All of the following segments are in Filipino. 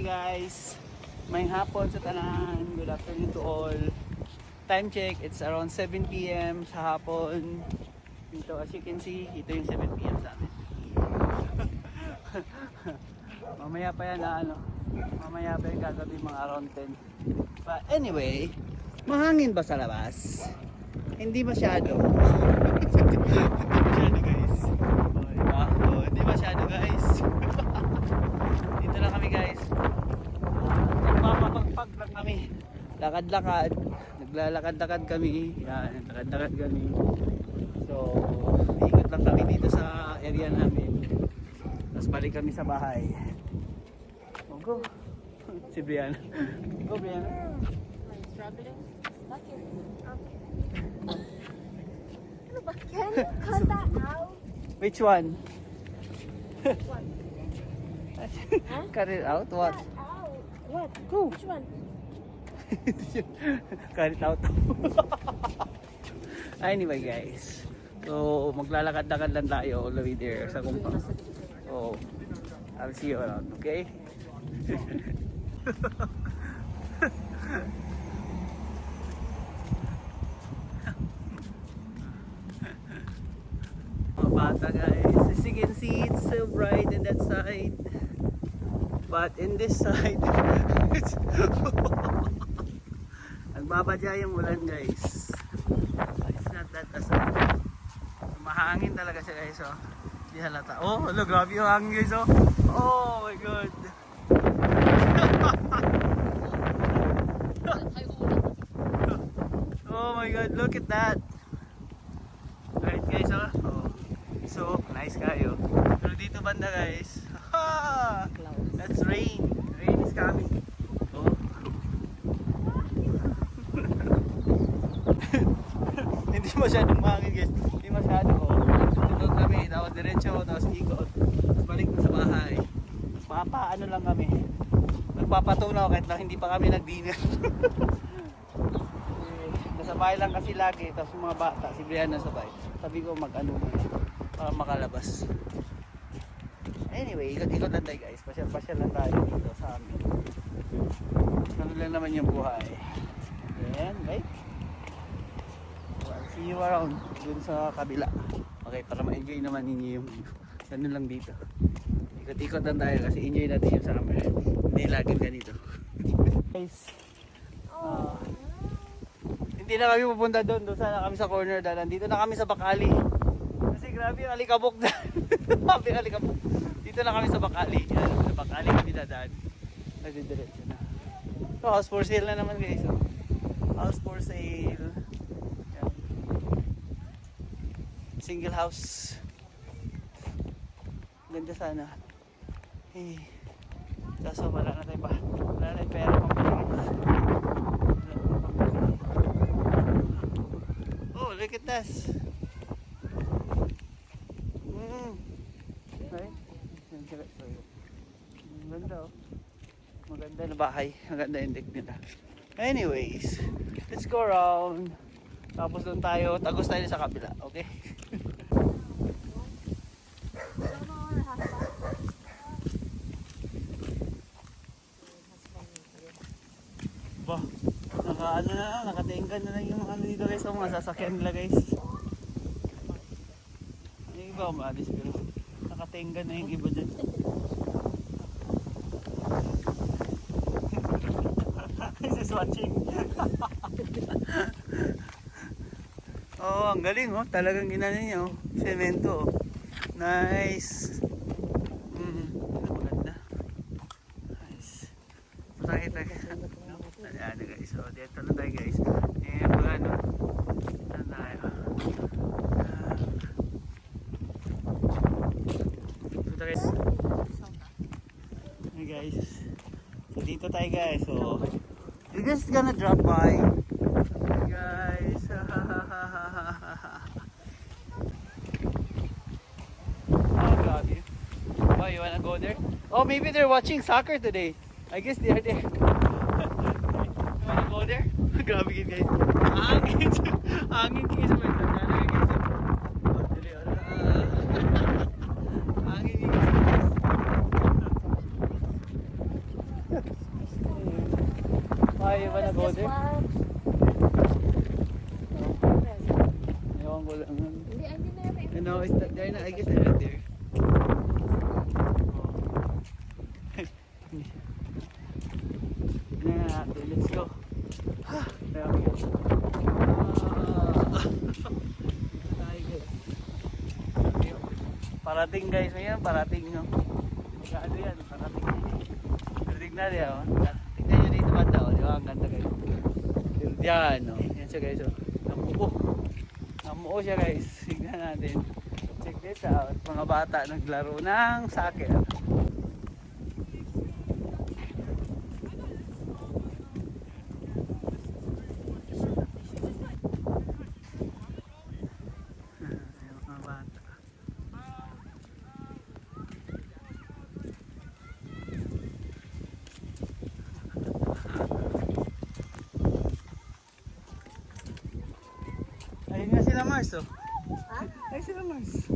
guys. May hapon sa tanan. Good afternoon to all. Time check, it's around 7 p.m. sa hapon. Dito as you can see, ito yung 7 p.m. sa amin. Mamaya pa yan na ano. Mamaya pa yung gagabi mga around 10. But anyway, mahangin ba sa labas? Hindi masyado. Hindi masyado guys. Hindi masyado guys. Dito lang kami guys. Nagpapapagpag lang kami. Lakad-lakad. Naglalakad-lakad kami. Yan, lakad-lakad kami. So, ikot lang kami dito sa area namin. Tapos balik kami sa bahay. Oh, go. Si Brianna. Go Brianna. I'm struggling. Bakit? Ano ba? Can you cut that out? Which one? What? Huh? Cut it out? What? Cut out. What? Go. Which one? Cut it out. Anyway guys. So maglalakad-lakad lang tayo all the way there sa kumpa. So I'll see you around, okay? Mga bata guys, as you can see it's so bright in that side, but in this side it's nagbabadya yung ulan guys. It's not that as mahangin talaga siya guys, oh. Di halata. Oh, hello, grabe yung hangin guys, oh. Oh my god. Oh my god, look at that. Right guys, oh. Oh. So, nice kayo. Pero dito banda guys. Ha! That's rain. Rain is coming. Oh. Hindi masyadong mahangin guys. Hindi masyado, oh. Ito kami, tapos diretso, tapos ikot. Tapos balik sa bahay. Papaano lang kami. Nagpapatunaw kahit lang hindi pa kami nag-dinner. Nasa bahay lang kasi lagi, tapos yung mga bata, si Brianna sa bahay. Sabi ko mag-ano para makalabas. Anyway, ikot-ikot lang tayo guys. Pasyal-pasyal lang tayo dito sa amin. Ano lang naman yung buhay. Ayan, right? So, I'll see you around dun sa kabila. Okay, para ma-enjoy naman ninyo yung ano lang dito. Ikot-ikot lang tayo kasi enjoy natin yung summer. Hindi laging ganito. Guys, hindi na kami pupunta doon sana kami sa corner dahil nandito na kami sa Bacali. Kasi grabe yung alikabok dyan. Grabe yung alikabok. Dito na kami sa Bacali. Yan, sa Bacali kami dadaan. Nagdidiretso na. So, house for sale na naman guys. Oh. House for sale. Yan. Single house. Ganda sana. Eh. Kaso wala na tayong wala na tayong pera pambili guys. Oh, look at this. Right? Maganda, oh. Maganda na bahay. Maganda yung deck nila. Anyways, let's go around. Tapos doon tayo, tagos tayo sa kabila. Okay? Ba, naka-ano na, nakatinggan na lang yung mga ano dito guys, mga sasakyan nila guys. Yung iba umalis pero nakatinggan na yung iba dyan. This is watching. Oh, ang galing oh, talagang ginano niya oh, semento oh. Nice. Maganda. Nice. Tayo. Ayan guys, so dito na tayo guys. Eh, ano tayo. Dito guys. Hey guys. So dito tayo guys. So we're just gonna drop by. Guys. Oh, grabe. Oh, you wanna go there? Oh, maybe they're watching soccer today. I guess they are there. You wanna go there? Grabe yun guys. Angin. Angin guys. Angin guys. Why you wanna go Just there? one. Ewan ko lang. Hindi, hindi na yun. No, it's not, they're not, I guess they're not there. Ano na natin, let's go. Kaya okay. Parating guys, ngayon parating no. Ano yan, parating. Parating na rin oh. Tignan nyo dito banda oh, di ba? Ang ganda guys. Yan oh, yan siya guys oh. Namuo. Namuo siya guys. Tignan natin. Check this out. Mga bata naglaro ng soccer. Mga bata. Ayun nga sila Mars oh. Ha? Ay sila Mars.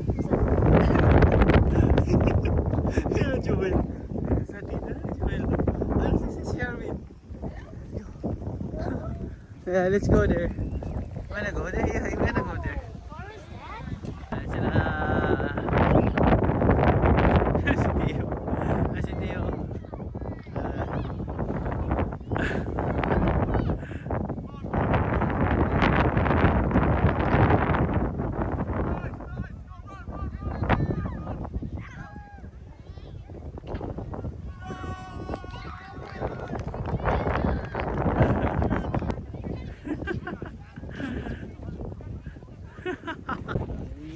Hello Joel. Sa tita Joel. Ano si Sherwin? Yeah, let's go there. Wanna go there? Yeah, you wanna go there. Sila si Tio. Si Tio.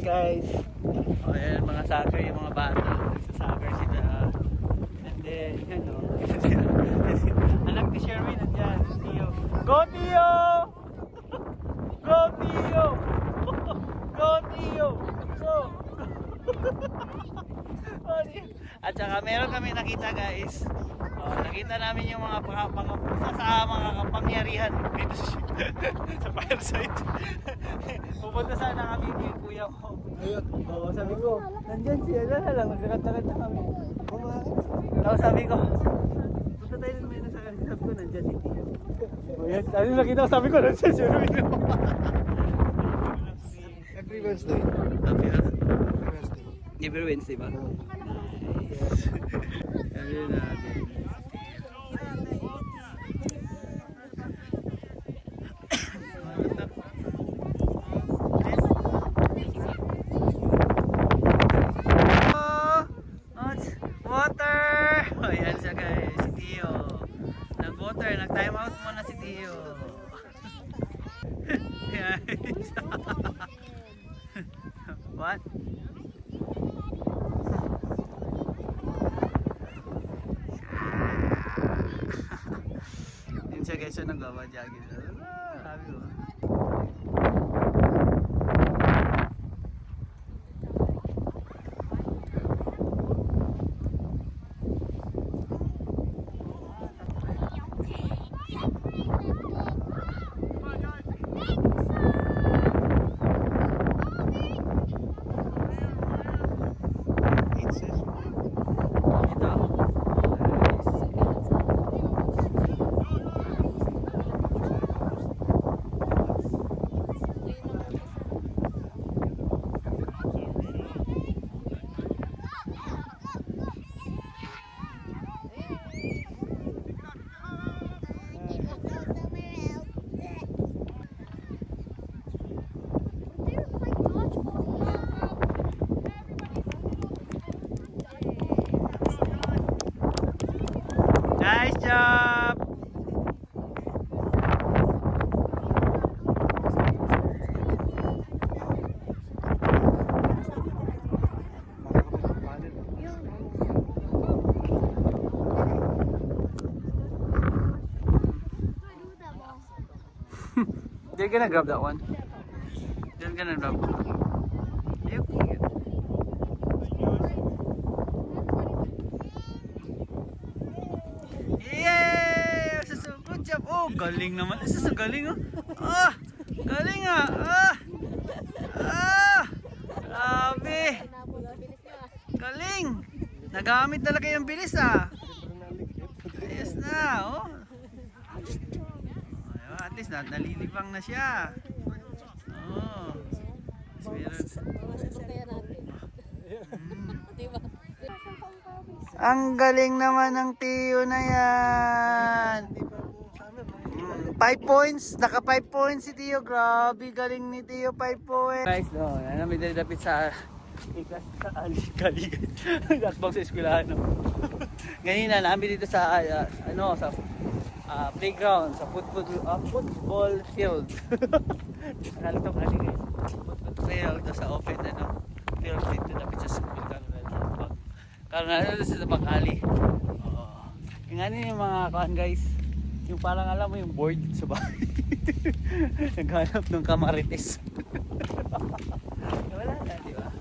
Guys, oh, yan, mga soccer, yung mga bata sa soccer sila. And then, yan o. Anak ni Sherwin, nandyan, si Tio. Go Tio! Go Tio! Go Tio! Go! At saka meron kami nakita guys. Oh, nakita namin yung mga mga kapangyarihan dito sa fire site. Pupunta sana kami yung kuya ko. Oo, sabi ko, nandyan siya na lang, nagkakanta-kanta kami. Oo, sabi ko, punta tayo ng may nasabi ko, nandyan si Tio. O yan, ano nakita ko, sabi ko, nandyan siya. Every Wednesday. Okay, Every Wednesday. every Wednesday ba? Nice. Ayun natin. Water! O yan siya guys, si Tio. Nag-water, nag-time out muna si Tio. Guys. What? Yun siya guys, siya nag-wawadyagin. Sabi ko. Nice job! They're gonna grab that one. They're gonna grab that one. Yep. Yay! Good job! Oh, galing naman. Galing oh. Ah! Galing ah! Ah! Ah! Grabe! Galing! Nagamit talaga yung bilis ah. Ayos oh. Ayun, at least nalilibang na siya. Oh. Meron. Kaya natin. Diba? Ang galing naman ng Tio na yan. 5 points, naka 5 points si Tio. Grabe, galing ni Tio, 5 points. Guys, no, yan may dinadapit sa ikas sa alikaligan. Gatbang sa eskwelahan, no. Ganina namin dito sa playground, sa football field. Nakalimutan ko ali guys. Football field sa open field dito dapit sa school karena sa Bakali. Oo. Yung ano yung mga kuan guys, yung parang alam mo yung board sa bahay. Naghanap ng kamarites. Wala na, di ba?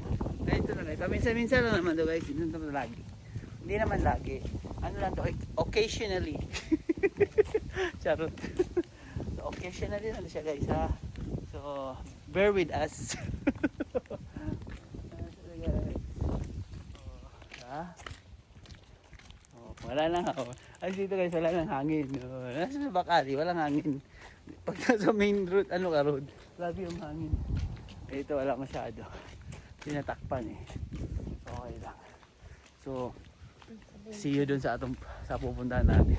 Ito na guys. Minsan lang naman to guys. Hindi naman lagi. Hindi naman lagi. Ano lang to, occasionally. Charot. So, occasionally lang siya guys ha. So, bear with us. Wala lang ako. Ay dito guys, wala lang hangin. Nasa sa Bakali, walang hangin. Pag nasa main road, road, grabe yung hangin. Ito wala masyado. Tinatakpan eh. Okay lang. So, see you dun sa pupuntahan natin.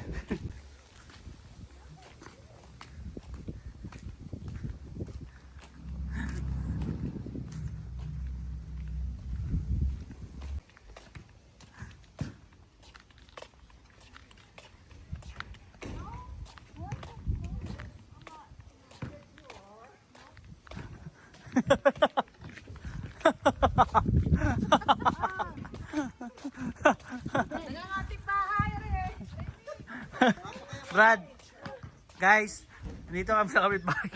Brad, guys, dito kami sa kapitbahay.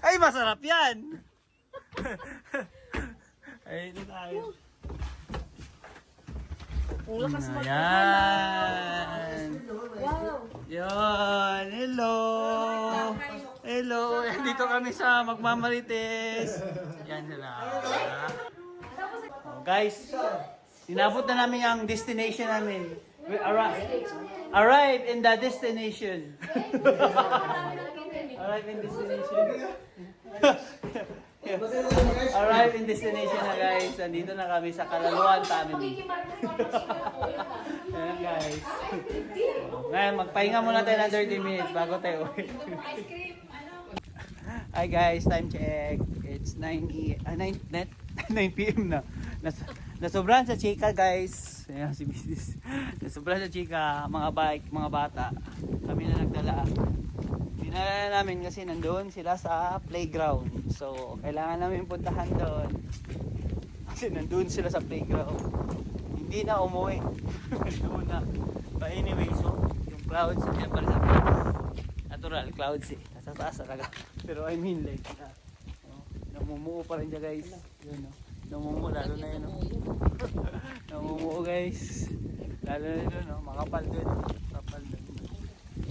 Ay, masarap yan. Ay, ito tayo. Ayan. Wow! Yun, hello. Hello, dito kami sa Magmamarites. Yan sila. Oh, guys, inabot na namin ang destination namin. We arrive in the destination. Arrive in destination. Arrive in destination na guys. Nandito na kami sa Kalaluan family. Ayan guys. Ngayon, magpahinga muna tayo ng 30 minutes bago tayo uwi. Hi guys, time check. It's 9 p.m. na. Nasobrahan sa chika guys. Ayan si Mrs. Nasobrahan sa chika, mga bike, mga bata. Kami na nagdala. Dinala namin kasi nandoon sila sa playground. So, kailangan namin puntahan doon. Kasi nandoon sila sa playground. Hindi na umuwi. Doon na. But anyway, so, yung clouds, yan pala sa natural clouds eh. Nasa taas talaga. Pero I mean like, namumuo pa rin siya guys. Yun, no? Namumuo, lalo na yun. No? Namumuo guys. Lalo na yun, no? Makapal dun. Makapal dun.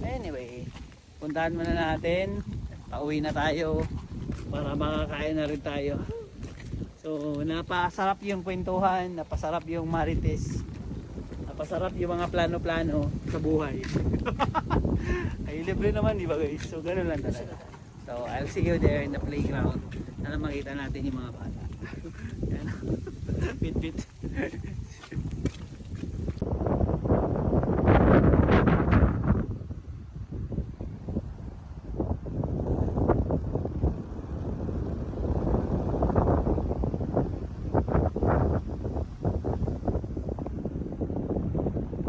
Anyway, puntahan muna natin. Pauwi na tayo para makakain na rin tayo. So, napasarap yung kwentuhan, napasarap yung marites, napasarap yung mga plano-plano sa buhay. Ay, libre naman, di ba guys? So, ganun lang talaga. So, I'll see you there in the playground. Sana makita natin yung mga bata. Yan. Bit-bit.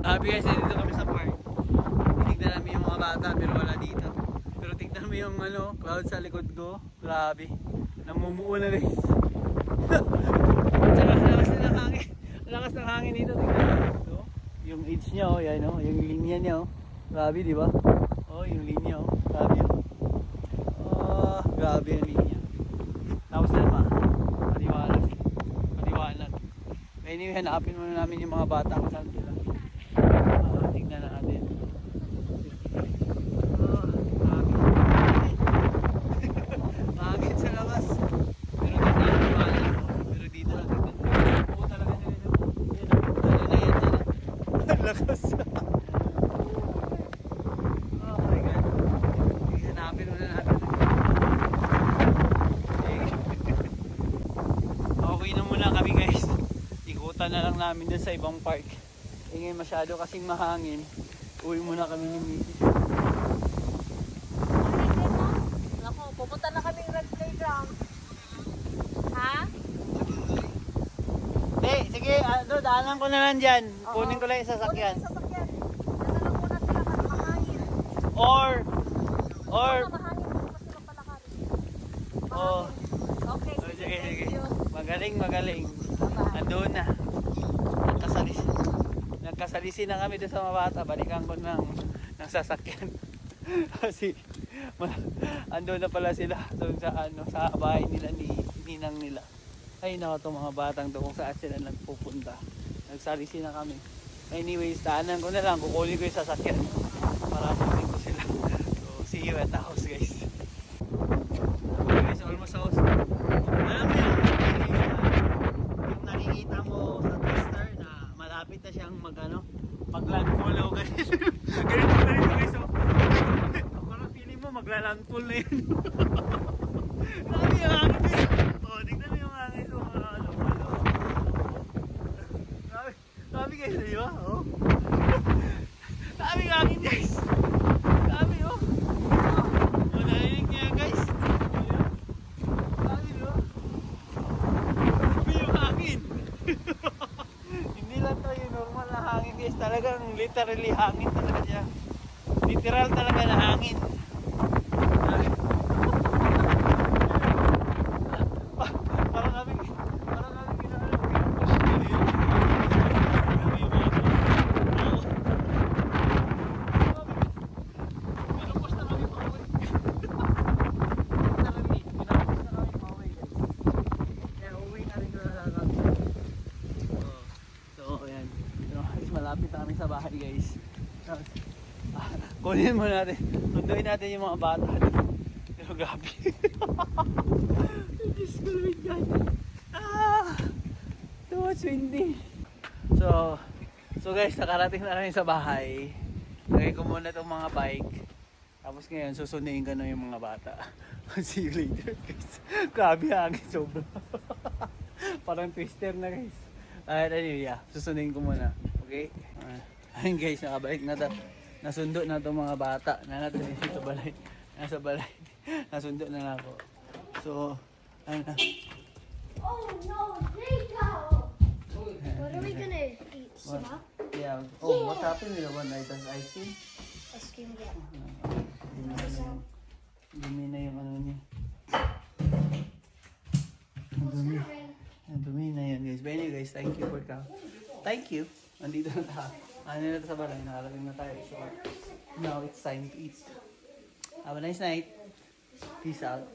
Sabi guys, dito kami sa park. Tignan namin yung mga bata pero wala dito. Pero tignan mo yung cloud sa likod ko. Grabe. Namumuo na guys. Tsaka lakas ng hangin. Lakas ng hangin dito. Tignan mo. Yung edge niya yan yung linya niya Grabe, di ba? Yung linya Grabe grabe yung linya. Tapos na ba? Paliwanag. Paliwanag. Anyway, hanapin muna namin yung mga bata kung saan sila. Tingnan natin. Bakit sa labas? Pero dito lang tignan. Pero dito lang tignan. lakas. Oh my God. Hanapin muna natin. Okay na muna kami guys. Ikutan na lang namin dun sa ibang park. Ngayon masyado kasing mahangin. Uwi muna kami ni Mrs. Nako, pupunta na kami red playground. Ha? Hindi, sige, daanan ko na lang dyan. Kunin ko lang yung sasakyan. Kunin yung sasakyan. Dala lang muna sila kasi mahangin. Or, Mahangin dito pa sila palakad. oh, Okay, oh, sige, thank sige. you. Magaling. Bye-bye. Andun na. Nagkasalisi na kami doon sa mga bata. Balikan ko ng sasakyan. Kasi, andun na pala sila doon sa bahay nila ni ninang nila. Ay naku, itong mga batang to kung saan sila nagpupunta. Nagsalisi na kami. Anyways, daanan ko na lang. Kukunin ko yung sasakyan para kunin ko sila. So, see you at the house guys. Okay guys, almost house. Alam mo yun, yung nakikita mo sa twister na malapit na siyang mag-landfall o ganito. Ganito guys. So, parang feeling mo magla-landfall na yun. Grabe yung hangin guys. Oh, tignan mo yung hangin. So, grabe guys, di ba? Oh. Grabe yung hangin guys. Grabe oh. Oh, narinig niya guys. Grabe di ba? Grabe yung hangin. Hindi lang to yung normal na hangin guys. Talagang literally hangin talaga siya. Literal talaga na hangin. Parang kami kinakalang pinupush nila yun. Grabe yung mga pinupush na kami pauwi. Literally, pinupush na kami pauwi guys. Kaya uwi na rin ko na lang. So, ayan. Malapit na kami sa bahay guys. Kunin mo natin. Sunduin natin yung mga bata. Pero grabe. Diyos ko Lord God. Too much windy. So guys, nakarating na kami sa bahay. Lagay ko muna itong mga bike. Tapos ngayon, susunduin ko na yung mga bata. See you later guys. Grabe hangin sobra. Parang twister na guys. Anyway, yeah. Susunduin ko muna. Okay? Ayun guys, nakabalik na to. Nasundo na itong mga bata. Natin dito balay. Nasa balay. Nasundo na ako. So, ano na. Oh no, Nico! What are we gonna eat? Some Yeah. Oh, what happened with the one night as ice cream? ice cream? Yeah. Dumi na yung ano niya. What's that ring? Ang dumi na yun guys. But anyway guys, thank you for coming. Thank you. Nandito na tayo. Ano na sa balay. Nakarating na tayo. So, now it's time to eat. Have a nice night. Peace out.